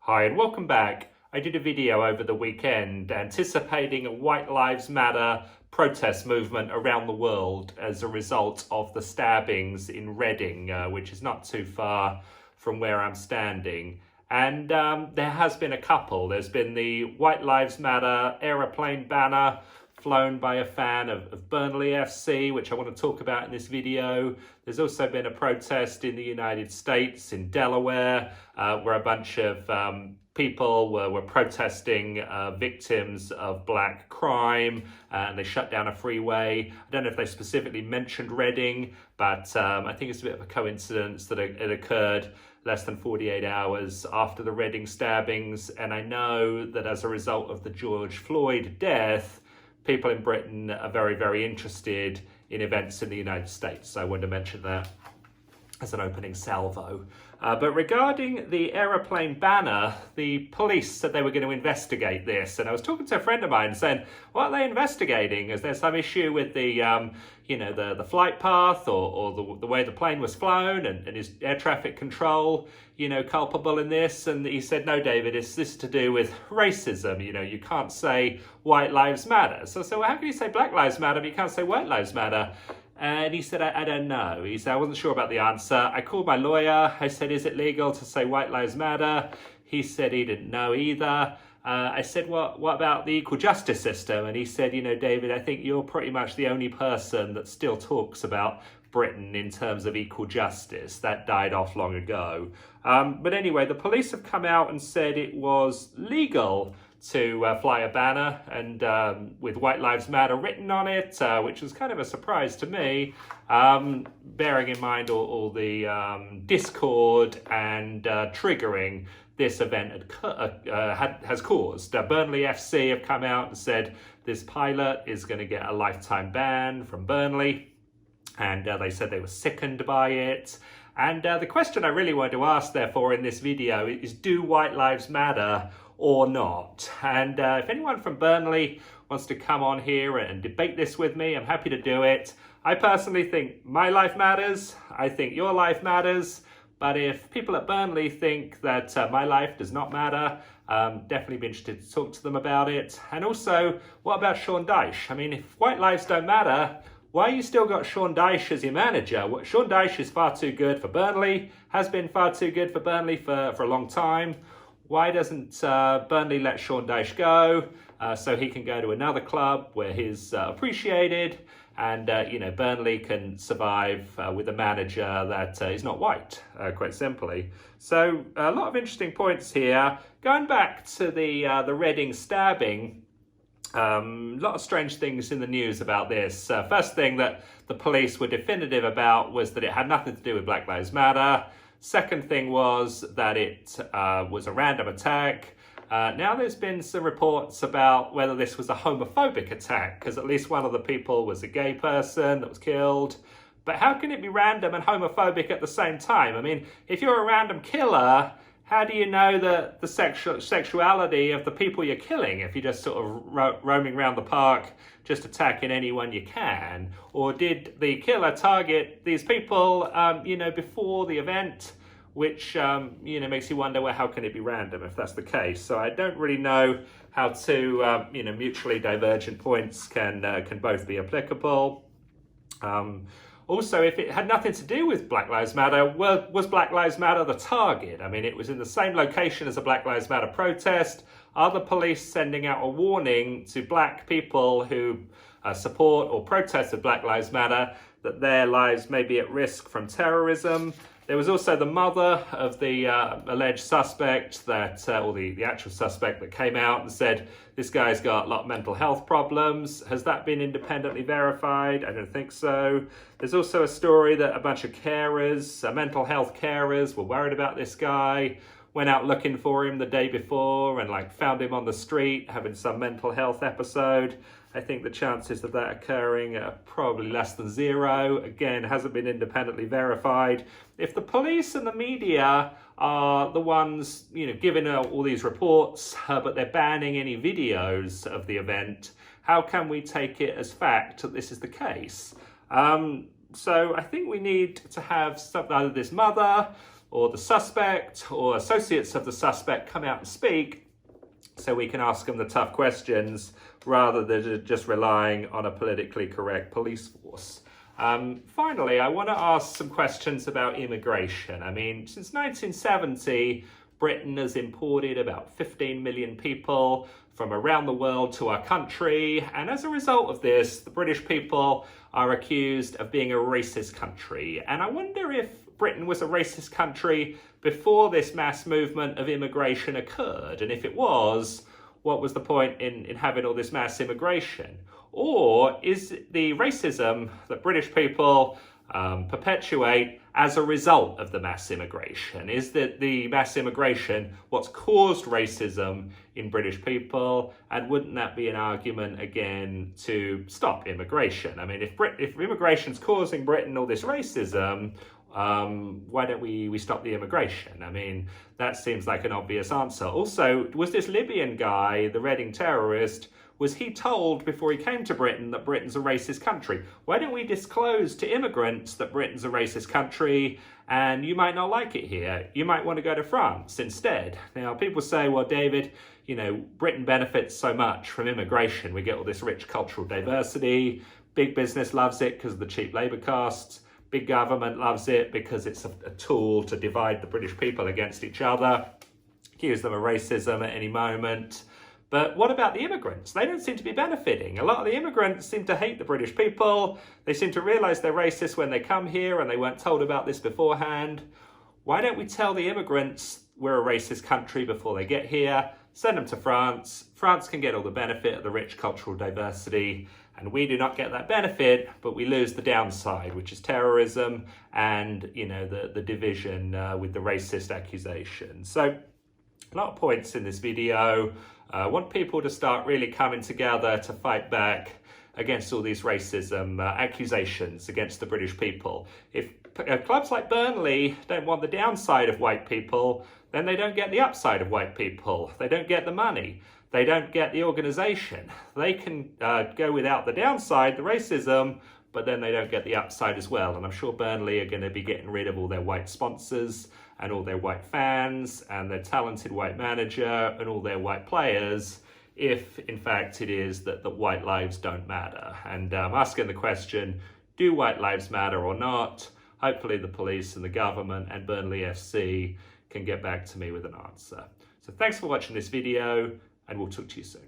Hi and welcome back. I did a video over the weekend anticipating a White Lives Matter protest movement around the world as a result of the stabbings in Reading, which is not too far from where I'm standing. And there has been a couple. There's been the White Lives Matter aeroplane banner flown by a fan of Burnley FC, which I want to talk about in this video. There's also been a protest in the United States, in Delaware, where a bunch of people were protesting victims of black crime, and they shut down a freeway. I don't know if they specifically mentioned Reading, but I think it's a bit of a coincidence that it occurred less than 48 hours after the Reading stabbings. And I know that as a result of the George Floyd death, people in Britain are very, very interested in events in the United States. So I wanted to mention that as an opening salvo. But regarding the aeroplane banner, the police said they were going to investigate this. And I was talking to a friend of mine saying, what are they investigating? Is there some issue with the, the flight path or the way the plane was flown, and is air traffic control, culpable in this? And he said, no, David, this is to do with racism. You can't say white lives matter. So I said, well, how can you say black lives matter, but you can't say white lives matter? And he said, I don't know. He said, I wasn't sure about the answer. I called my lawyer. I said, is it legal to say white lives matter? He said he didn't know either. I said, what about the equal justice system? And he said, David, I think you're pretty much the only person that still talks about Britain in terms of equal justice. That died off long ago. But anyway, the police have come out and said it was legal to fly a banner and with White Lives Matter written on it, which was kind of a surprise to me, bearing in mind all the discord and triggering this event has caused. Burnley FC have come out and said this pilot is going to get a lifetime ban from Burnley, and they said they were sickened by it. And the question I really wanted to ask, therefore, in this video is, do White Lives Matter or not? And if anyone from Burnley wants to come on here and debate this with me, I'm happy to do it. I personally think my life matters. I think your life matters. But if people at Burnley think that my life does not matter, definitely be interested to talk to them about it. And also, what about Sean Dyche? I mean, if white lives don't matter, why you still got Sean Dyche as your manager? Sean Dyche is far too good for Burnley, has been far too good for Burnley for a long time. Why doesn't Burnley let Sean Dyche go so he can go to another club where he's appreciated, and Burnley can survive with a manager that is not white, quite simply. So a lot of interesting points here. Going back to the Reading stabbing, a lot of strange things in the news about this. First thing that the police were definitive about was that it had nothing to do with Black Lives Matter. Second thing was that it was a random attack. Now there's been some reports about whether this was a homophobic attack, because at least one of the people was a gay person that was killed. But how can it be random and homophobic at the same time? I mean, if you're a random killer, how do you know the sexuality of the people you're killing if you're just sort of roaming around the park, just attacking anyone you can? Or did the killer target these people, before the event, which, makes you wonder, well, how can it be random if that's the case? So I don't really know how two, mutually divergent points can both be applicable. Also, if it had nothing to do with Black Lives Matter, was Black Lives Matter the target? I mean, it was in the same location as a Black Lives Matter protest. Are the police sending out a warning to black people who support or protest with Black Lives Matter that their lives may be at risk from terrorism? There was also the mother of the alleged suspect or the actual suspect that came out and said, this guy's got a lot of mental health problems. Has that been independently verified? I don't think so. There's also a story that a bunch of carers, mental health carers, were worried about this guy, went out looking for him the day before and found him on the street having some mental health episode. I think the chances of that occurring are probably less than zero. Again, hasn't been independently verified. If the police and the media are the ones, giving out all these reports, but they're banning any videos of the event, how can we take it as fact that this is the case? So I think we need to have either this mother or the suspect or associates of the suspect come out and speak, so we can ask them the tough questions rather than just relying on a politically correct police force. Finally, I want to ask some questions about immigration. I mean, since 1970, Britain has imported about 15 million people from around the world to our country, and as a result of this, the British people are accused of being a racist country. And I wonder if Britain was a racist country before this mass movement of immigration occurred, and if it was, what was the point in having all this mass immigration? Or is the racism that British people perpetuate as a result of the mass immigration? Is that the mass immigration what's caused racism in British people? And wouldn't that be an argument again to stop immigration? I mean, if immigration's causing Britain all this racism, why don't we stop the immigration? I mean, that seems like an obvious answer. Also, was this Libyan guy, the Reading terrorist, was he told before he came to Britain that Britain's a racist country? Why don't we disclose to immigrants that Britain's a racist country and you might not like it here? You might want to go to France instead. Now, people say, well, David, you know, Britain benefits so much from immigration. We get all this rich cultural diversity. Big business loves it because of the cheap labour costs. Big government loves it because it's a tool to divide the British people against each other, accuse them of racism at any moment. But what about the immigrants? They don't seem to be benefiting. A lot of the immigrants seem to hate the British people. They seem to realise they're racist when they come here and they weren't told about this beforehand. Why don't we tell the immigrants we're a racist country before they get here? Send them to France. France can get all the benefit of the rich cultural diversity, and we do not get that benefit, but we lose the downside, which is terrorism and, you know, the division with the racist accusations. So a lot of points in this video. I want people to start really coming together to fight back against all these racism accusations against the British people. If clubs like Burnley don't want the downside of white people, then they don't get the upside of white people. They don't get the money. They don't get the organisation. They can go without the downside, the racism, but then they don't get the upside as well. And I'm sure Burnley are going to be getting rid of all their white sponsors and all their white fans and their talented white manager and all their white players, if in fact it is that white lives don't matter. And I'm asking the question, do white lives matter or not? Hopefully the police and the government and Burnley FC can get back to me with an answer. So thanks for watching this video, and we'll talk to you soon.